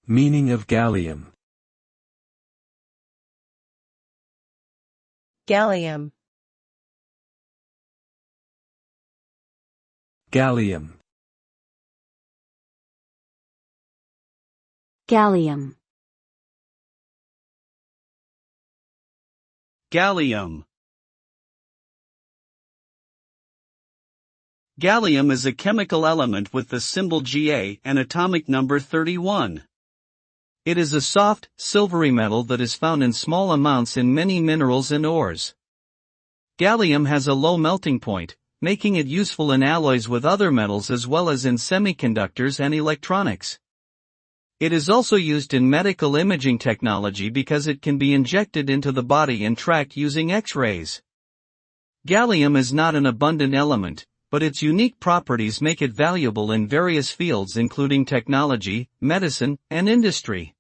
Meaning of gallium. Gallium. Gallium. Gallium. Gallium. Gallium is a chemical element with the symbol Ga and atomic number 31. It is a soft, silvery metal that is found in small amounts in many minerals and ores. Gallium has a low melting point, making it useful in alloys with other metals as well as in semiconductors and electronics. It is also used in medical imaging technology because it can be injected into the body and tracked using X-rays. Gallium is not an abundant element, but its unique properties make it valuable in various fields including technology, medicine, and industry.